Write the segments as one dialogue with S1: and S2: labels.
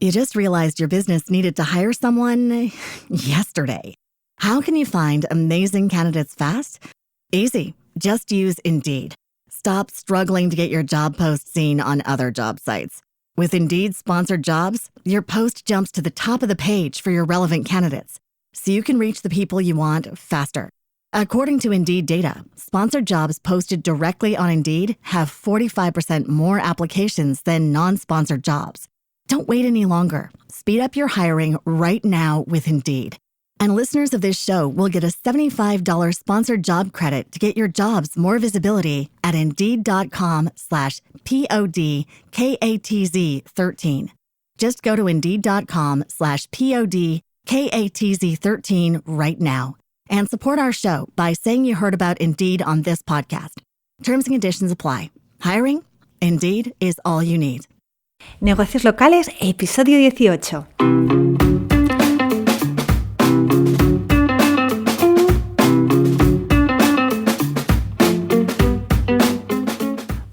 S1: You just realized your business needed to hire someone yesterday. How can you find amazing candidates fast? Easy. Just use Indeed. Stop struggling to get your job post seen on other job sites. With Indeed sponsored jobs, your post jumps to the top of the page for your relevant candidates, so you can reach the people you want faster. According to Indeed data, sponsored jobs posted directly on Indeed have 45% more applications than non-sponsored jobs. Don't wait any longer. Speed up your hiring right now with Indeed. And listeners of this show will get a $75 sponsored job credit to get your jobs more visibility at Indeed.com/PODKATZ13. Just go to Indeed.com/PODKATZ13 right now and support our show by saying you heard about Indeed on this podcast. Terms and conditions apply. Hiring? Indeed is all you need.
S2: Negocios locales, episodio 18.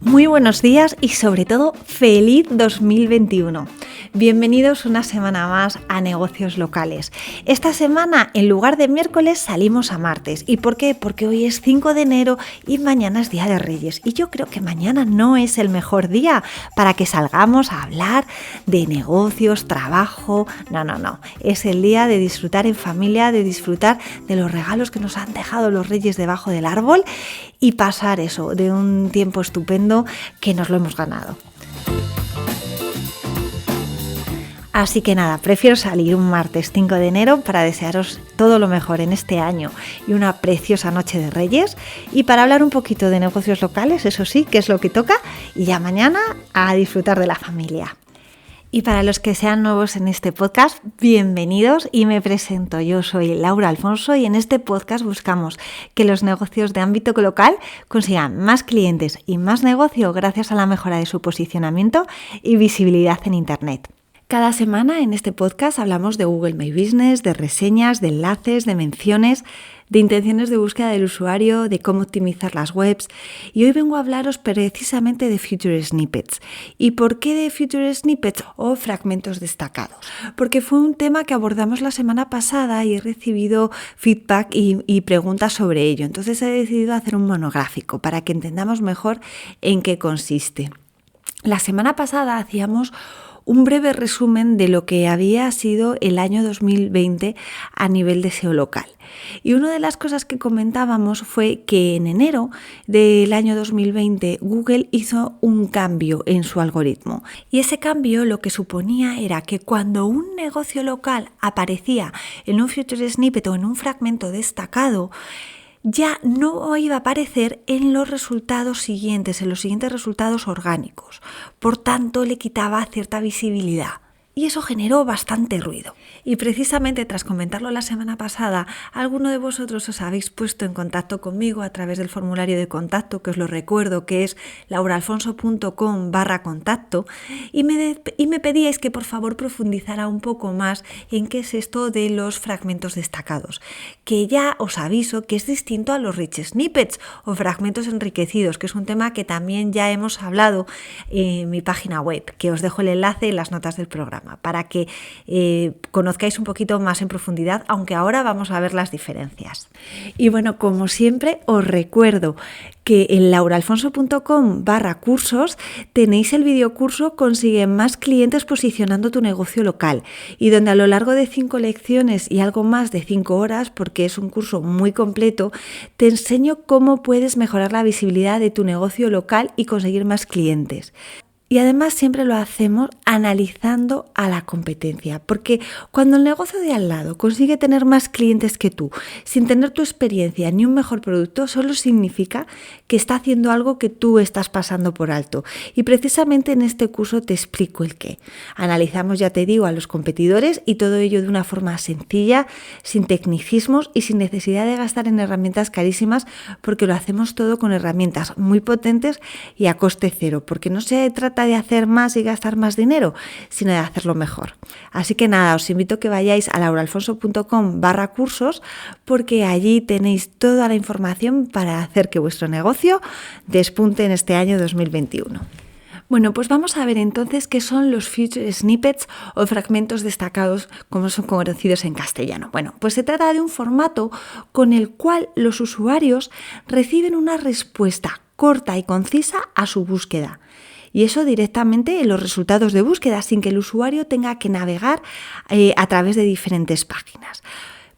S2: Muy buenos días y sobre todo feliz 2021. Bienvenidos una semana más a Negocios Locales. Esta semana, en lugar de miércoles, salimos a martes. ¿Y por qué? Porque hoy es 5 de enero y mañana es Día de Reyes. Y yo creo que mañana no es el mejor día para que salgamos a hablar de negocios, trabajo. No. Es el día de disfrutar en familia, de disfrutar de los regalos que nos han dejado los Reyes debajo del árbol y pasar eso, de un tiempo estupendo que nos lo hemos ganado. Así que nada, prefiero salir un martes 5 de enero para desearos todo lo mejor en este año y una preciosa noche de Reyes y para hablar un poquito de negocios locales, eso sí, que es lo que toca, y ya mañana a disfrutar de la familia. Y para los que sean nuevos en este podcast, bienvenidos y me presento. Yo soy Laura Alfonso y en este podcast buscamos que los negocios de ámbito local consigan más clientes y más negocio gracias a la mejora de su posicionamiento y visibilidad en Internet. Cada semana en este podcast hablamos de Google My Business, de reseñas, de enlaces, de menciones, de intenciones de búsqueda del usuario, de cómo optimizar las webs. Y hoy vengo a hablaros precisamente de Feature Snippets. ¿Y por qué de Feature Snippets o fragmentos destacados? Porque fue un tema que abordamos la semana pasada y he recibido feedback y preguntas sobre ello. Entonces he decidido hacer un monográfico para que entendamos mejor en qué consiste. La semana pasada hacíamos un breve resumen de lo que había sido el año 2020 a nivel de SEO local. Y una de las cosas que comentábamos fue que en enero del año 2020 Google hizo un cambio en su algoritmo. Y ese cambio lo que suponía era que cuando un negocio local aparecía en un Feature Snippet o en un fragmento destacado, ya no iba a aparecer en los resultados siguientes, en los siguientes resultados orgánicos. Por tanto, le quitaba cierta visibilidad. Y eso generó bastante ruido. Y precisamente tras comentarlo la semana pasada, alguno de vosotros os habéis puesto en contacto conmigo a través del formulario de contacto, que os lo recuerdo, que es lauraalfonso.com/contacto, y me pedíais que por favor profundizara un poco más en qué es esto de los fragmentos destacados, que ya os aviso que es distinto a los rich snippets o fragmentos enriquecidos, que es un tema que también ya hemos hablado en mi página web, que os dejo el enlace en las notas del programa, para que conozcáis un poquito más en profundidad, aunque ahora vamos a ver las diferencias. Y bueno, como siempre, os recuerdo que en lauraalfonso.com/cursos tenéis el videocurso Consigue más clientes posicionando tu negocio local, y donde a lo largo de 5 lecciones y algo más de 5 horas, porque es un curso muy completo, te enseño cómo puedes mejorar la visibilidad de tu negocio local y conseguir más clientes. Y además siempre lo hacemos analizando a la competencia, porque cuando el negocio de al lado consigue tener más clientes que tú, sin tener tu experiencia ni un mejor producto, solo significa que está haciendo algo que tú estás pasando por alto. Y precisamente en este curso te explico el qué. Analizamos, ya te digo, a los competidores y todo ello de una forma sencilla, sin tecnicismos y sin necesidad de gastar en herramientas carísimas, porque lo hacemos todo con herramientas muy potentes y a coste cero, porque no se trata de hacer más y gastar más dinero, sino de hacerlo mejor. Así que nada, os invito a que vayáis a lauraalfonso.com/cursos, porque allí tenéis toda la información para hacer que vuestro negocio despunte en este año 2021. Bueno, pues vamos a ver entonces qué son los feature snippets o fragmentos destacados, como son conocidos en castellano. Bueno, pues se trata de un formato con el cual los usuarios reciben una respuesta corta y concisa a su búsqueda. Y eso directamente en los resultados de búsqueda, sin que el usuario tenga que navegar a través de diferentes páginas.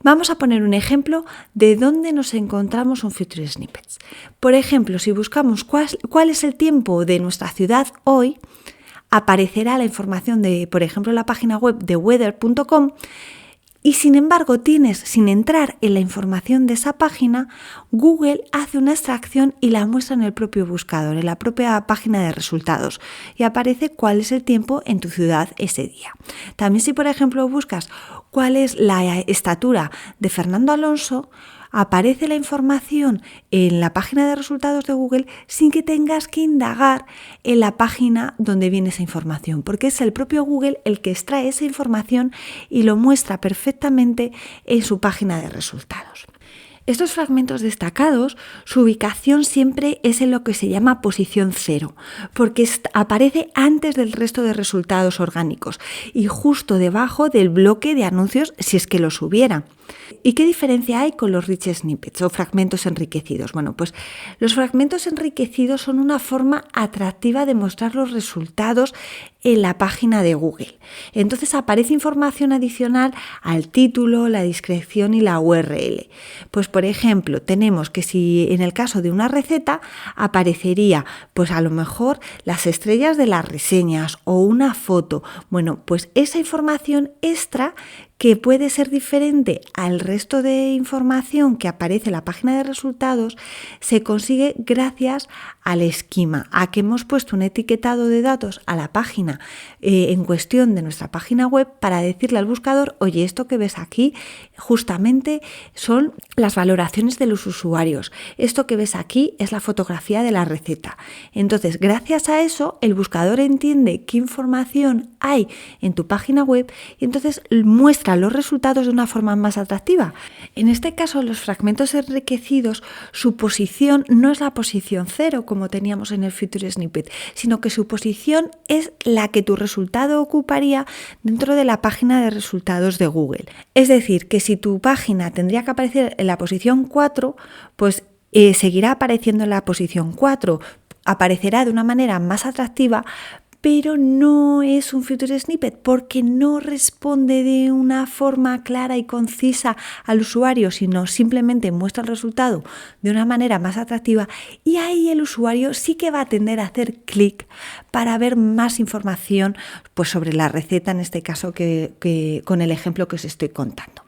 S2: Vamos a poner un ejemplo de dónde nos encontramos un Feature Snippets. Por ejemplo, si buscamos cuál es el tiempo de nuestra ciudad hoy, aparecerá la información de, por ejemplo, la página web de weather.com y sin embargo sin entrar en la información de esa página, Google hace una extracción y la muestra en el propio buscador, en la propia página de resultados y aparece cuál es el tiempo en tu ciudad ese día. También si por ejemplo buscas cuál es la estatura de Fernando Alonso, aparece la información en la página de resultados de Google sin que tengas que indagar en la página donde viene esa información, porque es el propio Google el que extrae esa información y lo muestra perfectamente en su página de resultados. Estos fragmentos destacados, su ubicación siempre es en lo que se llama posición 0, porque aparece antes del resto de resultados orgánicos y justo debajo del bloque de anuncios si es que los hubiera. ¿Y qué diferencia hay con los rich snippets o fragmentos enriquecidos? Bueno, pues los fragmentos enriquecidos son una forma atractiva de mostrar los resultados en la página de Google. Entonces aparece información adicional al título, la descripción y la URL. Pues por ejemplo, tenemos que si en el caso de una receta aparecería pues a lo mejor las estrellas de las reseñas o una foto. Bueno, pues esa información extra que puede ser diferente al resto de información que aparece en la página de resultados, se consigue gracias al esquema, a que hemos puesto un etiquetado de datos a la página en cuestión de nuestra página web para decirle al buscador, oye, esto que ves aquí justamente son las valoraciones de los usuarios, esto que ves aquí es la fotografía de la receta. Entonces, gracias a eso, el buscador entiende qué información hay en tu página web y entonces muestra los resultados de una forma más atractiva. En este caso, los fragmentos enriquecidos, su posición no es la posición 0 como teníamos en el Feature Snippet, sino que su posición es la que tu resultado ocuparía dentro de la página de resultados de Google. Es decir, que si tu página tendría que aparecer en la posición 4, pues seguirá apareciendo en la posición 4, aparecerá de una manera más atractiva, pero no es un Feature Snippet porque no responde de una forma clara y concisa al usuario, sino simplemente muestra el resultado de una manera más atractiva y ahí el usuario sí que va a tender a hacer clic para ver más información pues sobre la receta, en este caso que con el ejemplo que os estoy contando.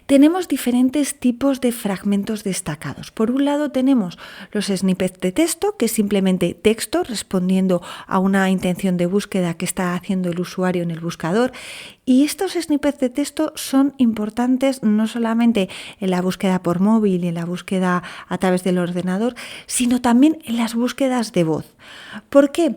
S2: Tenemos diferentes tipos de fragmentos destacados. Por un lado tenemos los snippets de texto, que es simplemente texto respondiendo a una intención de búsqueda que está haciendo el usuario en el buscador. Y estos snippets de texto son importantes no solamente en la búsqueda por móvil y en la búsqueda a través del ordenador, sino también en las búsquedas de voz. ¿Por qué?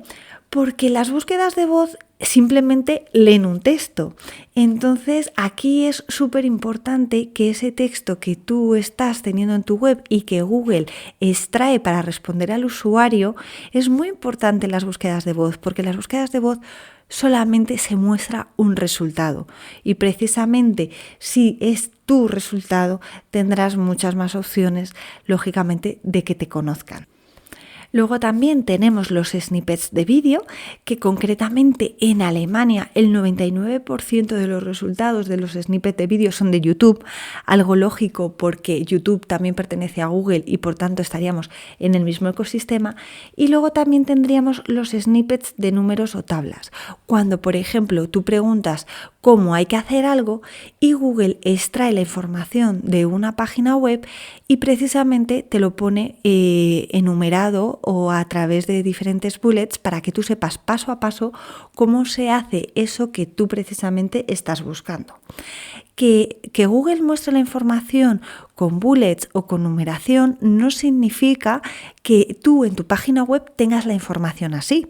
S2: Porque las búsquedas de voz simplemente leen un texto. Entonces aquí es súper importante que ese texto que tú estás teniendo en tu web y que Google extrae para responder al usuario, es muy importante en las búsquedas de voz, porque en las búsquedas de voz solamente se muestra un resultado y precisamente si es tu resultado tendrás muchas más opciones, lógicamente, de que te conozcan. Luego también tenemos los snippets de vídeo, que concretamente en Alemania el 99% de los resultados de los snippets de vídeo son de YouTube, algo lógico porque YouTube también pertenece a Google y por tanto estaríamos en el mismo ecosistema. Y luego también tendríamos los snippets de números o tablas, cuando por ejemplo tú preguntas cómo hay que hacer algo y Google extrae la información de una página web y precisamente te lo pone enumerado o a través de diferentes bullets para que tú sepas paso a paso cómo se hace eso que tú precisamente estás buscando. Que Google muestre la información con bullets o con numeración no significa que tú en tu página web tengas la información así,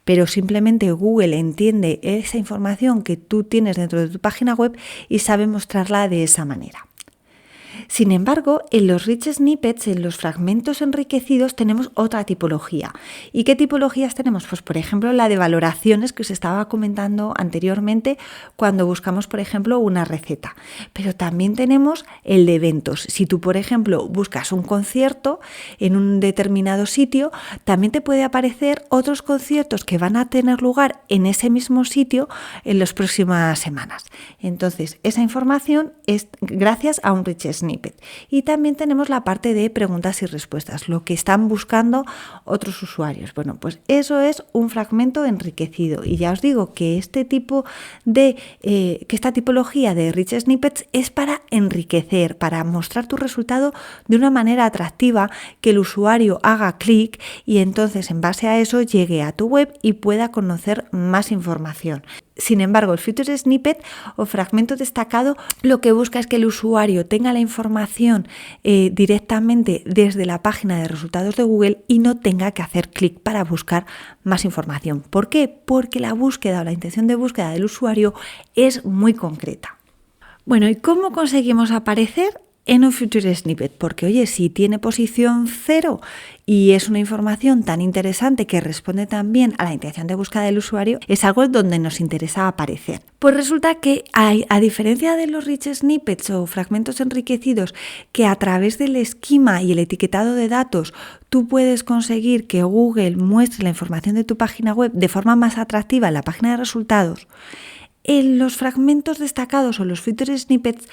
S2: pero simplemente Google entiende esa información que tú tienes dentro de tu página web y sabe mostrarla de esa manera. Sin embargo, en los rich snippets, en los fragmentos enriquecidos, tenemos otra tipología. ¿Y qué tipologías tenemos? Pues por ejemplo la de valoraciones que os estaba comentando anteriormente cuando buscamos por ejemplo una receta. Pero también tenemos el de eventos. Si tú por ejemplo buscas un concierto en un determinado sitio, también te puede aparecer otros conciertos que van a tener lugar en ese mismo sitio en las próximas semanas. Entonces, esa información es gracias a un rich snippet. Y también tenemos la parte de preguntas y respuestas, lo que están buscando otros usuarios. Bueno, pues eso es un fragmento enriquecido. Y ya os digo que esta tipología de rich snippets es para enriquecer, para mostrar tu resultado de una manera atractiva, que el usuario haga clic y entonces en base a eso llegue a tu web y pueda conocer más información. Sin embargo, el feature snippet o fragmento destacado lo que busca es que el usuario tenga la información directamente desde la página de resultados de Google y no tenga que hacer clic para buscar más información. ¿Por qué? Porque la búsqueda o la intención de búsqueda del usuario es muy concreta. Bueno, ¿y cómo conseguimos aparecer en un feature snippet? Porque, oye, si tiene posición 0 y es una información tan interesante que responde también a la intención de búsqueda del usuario, es algo donde nos interesa aparecer. Pues resulta que a diferencia de los rich snippets o fragmentos enriquecidos, que a través del esquema y el etiquetado de datos tú puedes conseguir que Google muestre la información de tu página web de forma más atractiva en la página de resultados, en los fragmentos destacados o los feature snippets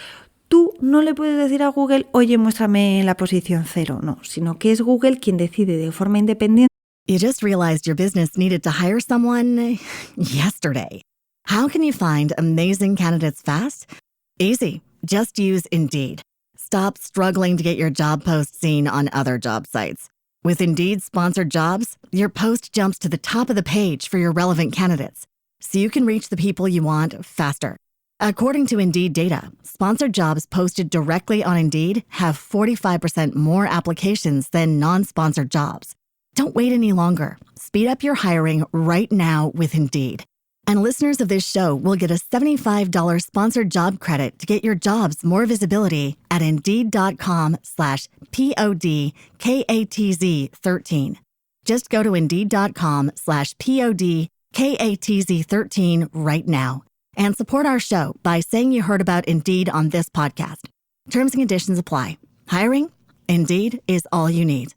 S2: tú no le puedes decir a Google, oye, muéstrame la posición 0, no, sino que es Google quien decide de forma independiente.
S1: You just realized your business needed to hire someone yesterday. How can you find amazing candidates fast? Easy. Just use Indeed. Stop struggling to get your job post seen on other job sites. With Indeed sponsored jobs, your post jumps to the top of the page for your relevant candidates, so you can reach the people you want faster. According to Indeed data, sponsored jobs posted directly on Indeed have 45% more applications than non-sponsored jobs. Don't wait any longer. Speed up your hiring right now with Indeed. And listeners of this show will get a $75 sponsored job credit to get your jobs more visibility at Indeed.com/PODKATZ13. Just go to Indeed.com/PODKATZ13 right now. And support our show by saying you heard about Indeed on this podcast. Terms and conditions apply. Hiring? Indeed is all you need.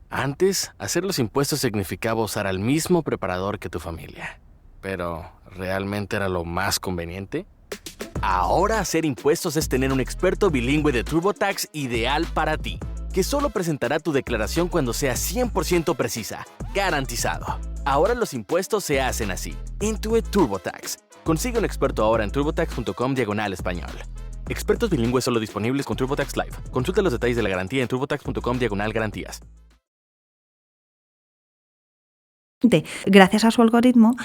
S3: Antes, hacer los impuestos significaba usar al mismo preparador que tu familia. Pero, ¿realmente era lo más conveniente? Ahora hacer impuestos es tener un experto bilingüe de TurboTax ideal para ti, que solo presentará tu declaración cuando sea 100% precisa, garantizado. Ahora los impuestos se hacen así. Intuit TurboTax. Consigue un experto ahora en turbotax.com/español. Expertos bilingües solo disponibles con TurboTax Live. Consulta los detalles de la garantía en turbotax.com/garantías.
S2: Gracias a su algoritmo,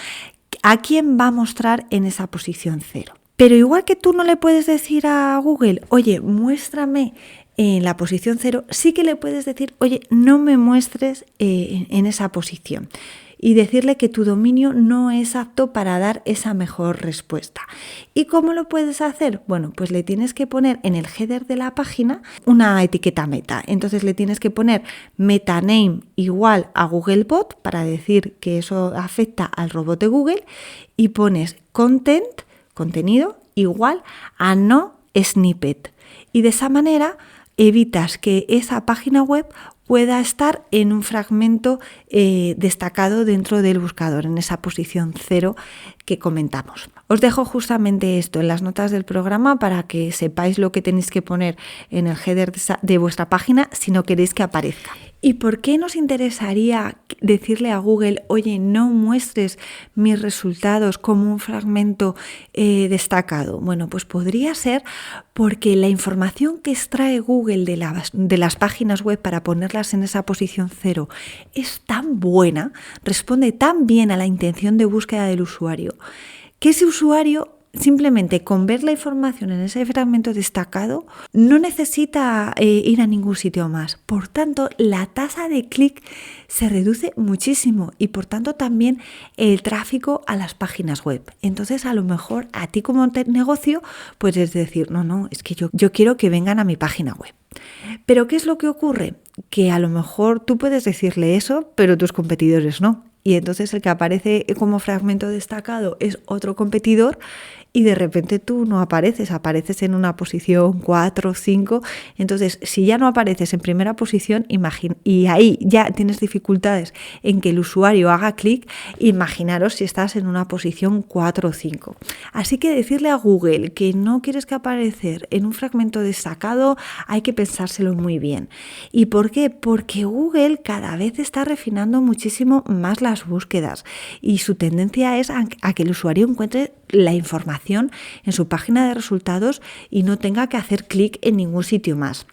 S2: a quién va a mostrar en esa posición 0. Pero igual que tú no le puedes decir a Google, oye, muéstrame en la posición 0, sí que le puedes decir, oye, no me muestres en esa posición. Y decirle que tu dominio no es apto para dar esa mejor respuesta. ¿Y cómo lo puedes hacer? Bueno, pues le tienes que poner en el header de la página una etiqueta meta. Entonces le tienes que poner metaname igual a Googlebot para decir que eso afecta al robot de Google y pones contenido igual a no snippet. Y de esa manera evitas que esa página web pueda estar en un fragmento destacado dentro del buscador, en esa posición 0 que comentamos. Os dejo justamente esto en las notas del programa para que sepáis lo que tenéis que poner en el header de vuestra página si no queréis que aparezca. ¿Y por qué nos interesaría decirle a Google, oye, no muestres mis resultados como un fragmento destacado? Bueno, pues podría ser porque la información que extrae Google de las páginas web para ponerlas en esa posición 0 es tan buena, responde tan bien a la intención de búsqueda del usuario, que ese usuario simplemente con ver la información en ese fragmento destacado no necesita ir a ningún sitio más. Por tanto, la tasa de clic se reduce muchísimo y por tanto también el tráfico a las páginas web. Entonces, a lo mejor a ti como negocio puedes decir, no, es que yo quiero que vengan a mi página web. Pero ¿qué es lo que ocurre? Que a lo mejor tú puedes decirle eso, pero tus competidores no. Y entonces el que aparece como fragmento destacado es otro competidor y de repente tú no apareces en una posición 4 o 5. Entonces, si ya no apareces en primera posición, y ahí ya tienes dificultades en que el usuario haga clic, imaginaros si estás en una posición 4 o 5. Así que decirle a Google que no quieres que aparecer en un fragmento destacado, hay que pensárselo muy bien. ¿Y por qué? Porque Google cada vez está refinando muchísimo más las búsquedas y su tendencia es a que el usuario encuentre la información en su página de resultados y no tenga que hacer clic en ningún sitio más.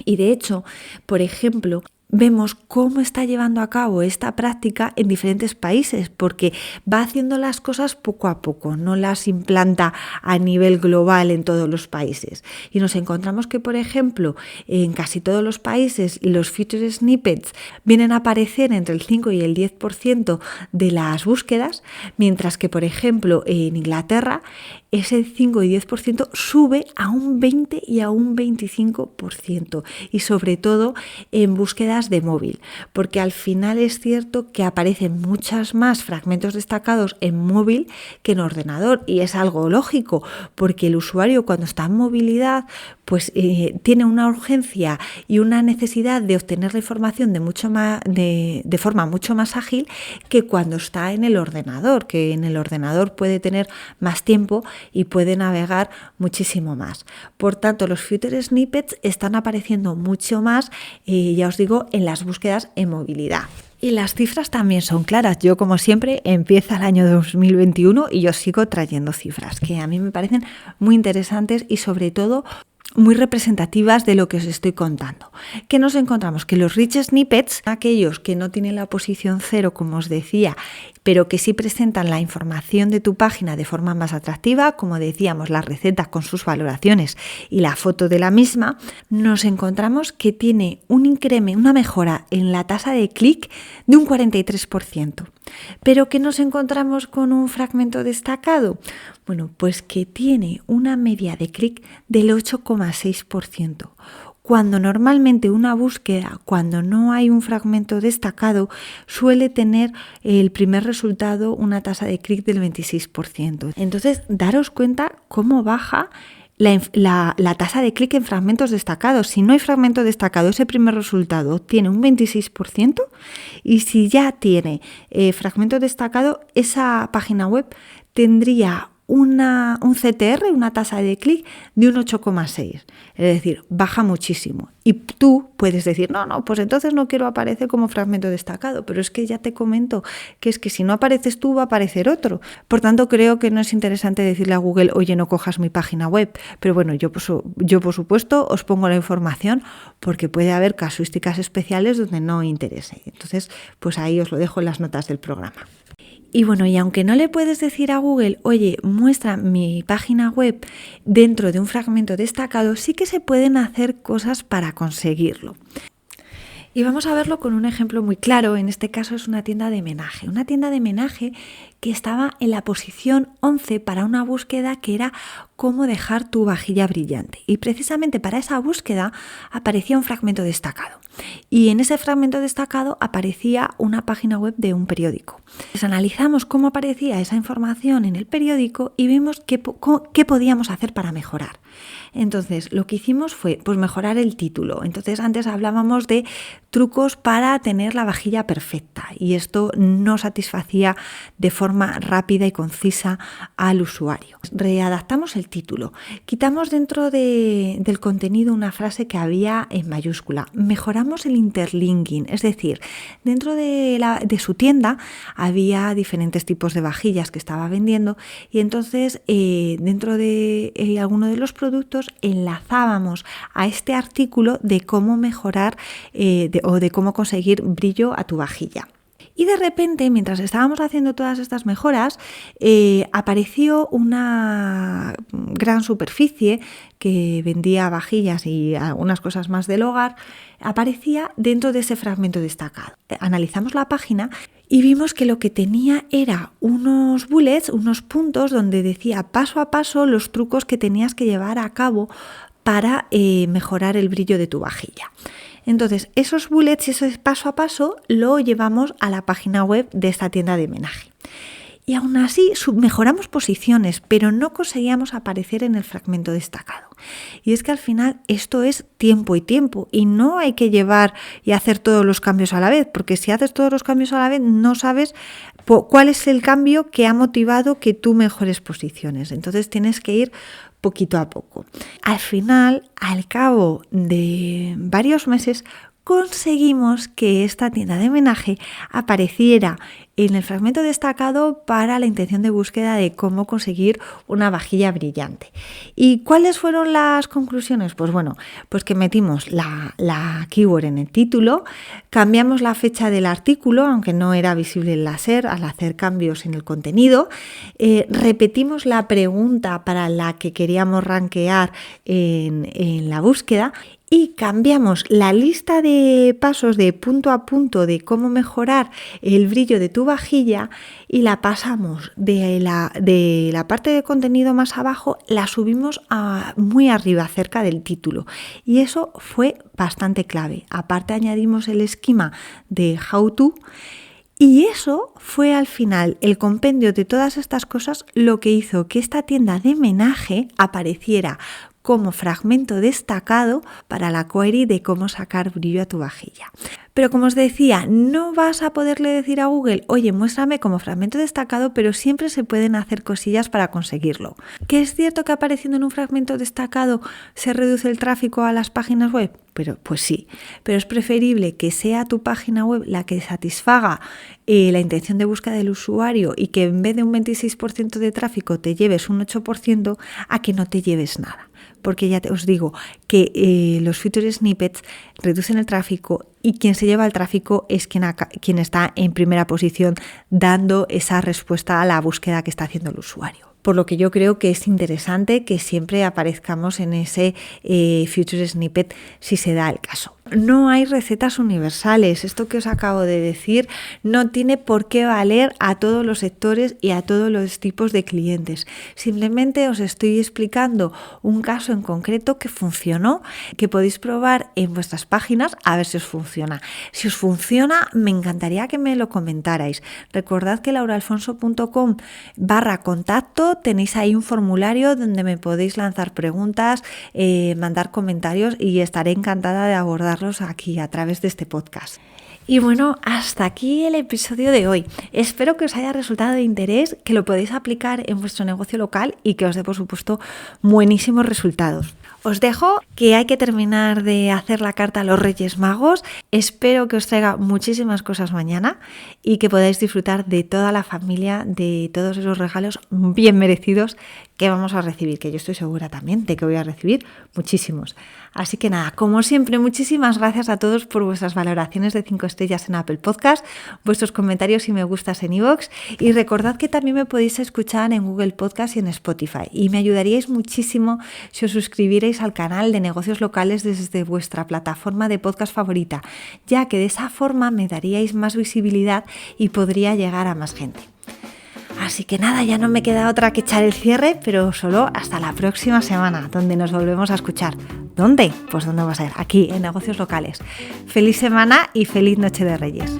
S2: Y de hecho, por ejemplo, vemos cómo está llevando a cabo esta práctica en diferentes países, porque va haciendo las cosas poco a poco, no las implanta a nivel global en todos los países. Y nos encontramos que, por ejemplo, en casi todos los países los feature snippets vienen a aparecer entre el 5 y el 10% de las búsquedas, mientras que, por ejemplo, en Inglaterra ese 5 y 10% sube a un 20 y a un 25%, y sobre todo en búsquedas de móvil, porque al final es cierto que aparecen muchos más fragmentos destacados en móvil que en ordenador, y es algo lógico, porque el usuario cuando está en movilidad pues tiene una urgencia y una necesidad de obtener la información de forma mucho más ágil que cuando está en el ordenador, que en el ordenador puede tener más tiempo y puede navegar muchísimo más. Por tanto, los feature snippets están apareciendo mucho más, ya os digo, en las búsquedas en movilidad. Y las cifras también son claras. Yo, como siempre, empieza el año 2021 y yo sigo trayendo cifras que a mí me parecen muy interesantes y sobre todo muy representativas de lo que os estoy contando. ¿Qué nos encontramos? Que los rich snippets, aquellos que no tienen la posición 0, como os decía, pero que sí presentan la información de tu página de forma más atractiva, como decíamos, la receta con sus valoraciones y la foto de la misma, nos encontramos que tiene un incremento, una mejora en la tasa de clic de un 43%. ¿Pero qué nos encontramos con un fragmento destacado? Bueno, pues que tiene una media de clic del 8,6%. Cuando normalmente una búsqueda, cuando no hay un fragmento destacado, suele tener el primer resultado una tasa de clic del 26%. Entonces, daros cuenta cómo baja la tasa de clic en fragmentos destacados. Si no hay fragmento destacado, ese primer resultado tiene un 26%, y si ya tiene fragmento destacado, esa página web tendría un CTR, una tasa de clic de un 8,6. Es decir, baja muchísimo. Y tú puedes decir, no, pues entonces no quiero aparecer como fragmento destacado. Pero es que ya te comento que es que si no apareces tú, va a aparecer otro. Por tanto, creo que no es interesante decirle a Google, oye, no cojas mi página web. Pero bueno, yo por supuesto os pongo la información, porque puede haber casuísticas especiales donde no interese. Entonces, pues ahí os lo dejo en las notas del programa. Y bueno, y aunque no le puedes decir a Google, oye, muestra mi página web dentro de un fragmento destacado, sí que se pueden hacer cosas para conseguirlo. Y vamos a verlo con un ejemplo muy claro. En este caso es una tienda de menaje que estaba en la posición 11 para una búsqueda que era cómo dejar tu vajilla brillante. Y precisamente para esa búsqueda aparecía un fragmento destacado. Y en ese fragmento destacado aparecía una página web de un periódico. Pues analizamos cómo aparecía esa información en el periódico y vimos qué podíamos hacer para mejorar. Entonces, lo que hicimos fue pues mejorar el título. Entonces, antes hablábamos de trucos para tener la vajilla perfecta, y esto no satisfacía de forma rápida y concisa al usuario. Readaptamos el título, quitamos dentro del contenido una frase que había en mayúscula, mejoramos el interlinking, es decir, dentro de su tienda había diferentes tipos de vajillas que estaba vendiendo, y entonces dentro de alguno de los productos enlazábamos a este artículo de cómo mejorar o de cómo conseguir brillo a tu vajilla. Y de repente, mientras estábamos haciendo todas estas mejoras, apareció una gran superficie que vendía vajillas y algunas cosas más del hogar, aparecía dentro de ese fragmento destacado. Analizamos la página y vimos que lo que tenía era unos bullets, unos puntos donde decía paso a paso los trucos que tenías que llevar a cabo para mejorar el brillo de tu vajilla. Entonces, esos bullets y ese paso a paso lo llevamos a la página web de esta tienda de menaje. Y aún así mejoramos posiciones, pero no conseguíamos aparecer en el fragmento destacado. Y es que al final esto es tiempo y tiempo, y no hay que llevar y hacer todos los cambios a la vez, porque si haces todos los cambios a la vez no sabes cuál es el cambio que ha motivado que tú mejores posiciones. Entonces tienes que ir poquito a poco. Al final, al cabo de varios meses, conseguimos que esta tienda de menaje apareciera en el fragmento destacado para la intención de búsqueda de cómo conseguir una vajilla brillante. ¿Y cuáles fueron las conclusiones? Pues bueno, pues que metimos la keyword en el título, cambiamos la fecha del artículo, aunque no era visible el láser al hacer cambios en el contenido, repetimos la pregunta para la que queríamos rankear en la búsqueda, y cambiamos la lista de pasos de punto a punto de cómo mejorar el brillo de tu vajilla y la pasamos de la parte de contenido más abajo, la subimos muy arriba, cerca del título. Y eso fue bastante clave. Aparte añadimos el esquema de How To. Y eso fue al final el compendio de todas estas cosas lo que hizo que esta tienda de menaje apareciera como fragmento destacado para la query de cómo sacar brillo a tu vajilla. Pero como os decía, no vas a poderle decir a Google, oye, muéstrame como fragmento destacado, pero siempre se pueden hacer cosillas para conseguirlo. ¿Que es cierto que apareciendo en un fragmento destacado se reduce el tráfico a las páginas web? Pues sí, pero es preferible que sea tu página web la que satisfaga la intención de búsqueda del usuario y que en vez de un 26% de tráfico te lleves un 8% a que no te lleves nada. Porque ya os digo que los feature snippets reducen el tráfico y quien se lleva el tráfico es quien está en primera posición dando esa respuesta a la búsqueda que está haciendo el usuario. Por lo que yo creo que es interesante que siempre aparezcamos en ese feature snippet si se da el caso. No hay recetas universales. Esto que os acabo de decir no tiene por qué valer a todos los sectores y a todos los tipos de clientes. Simplemente os estoy explicando un caso en concreto que funcionó, que podéis probar en vuestras páginas a ver si os funciona. Si os funciona, me encantaría que me lo comentarais. Recordad que lauraalfonso.com/contacto tenéis ahí un formulario donde me podéis lanzar preguntas, mandar comentarios y estaré encantada de abordarlos aquí a través de este podcast. Y bueno, hasta aquí el episodio de hoy. Espero que os haya resultado de interés, que lo podéis aplicar en vuestro negocio local y que os dé, por supuesto, buenísimos resultados. Os dejo que hay que terminar de hacer la carta a los Reyes Magos. Espero que os traiga muchísimas cosas mañana y que podáis disfrutar de toda la familia, de todos esos regalos bien merecidos que vamos a recibir, que yo estoy segura también de que voy a recibir muchísimos. Así que nada, como siempre, muchísimas gracias a todos por vuestras valoraciones de 5 estrellas en Apple Podcast, vuestros comentarios y me gustas en iVoox, y recordad que también me podéis escuchar en Google Podcast y en Spotify, y me ayudaríais muchísimo si os suscribierais al canal de negocios locales desde vuestra plataforma de podcast favorita, ya que de esa forma me daríais más visibilidad y podría llegar a más gente. Así que nada, ya no me queda otra que echar el cierre, pero solo hasta la próxima semana, donde nos volvemos a escuchar. ¿Dónde? Pues ¿dónde va a ser? Aquí, en Negocios Locales. Feliz semana y feliz Noche de Reyes.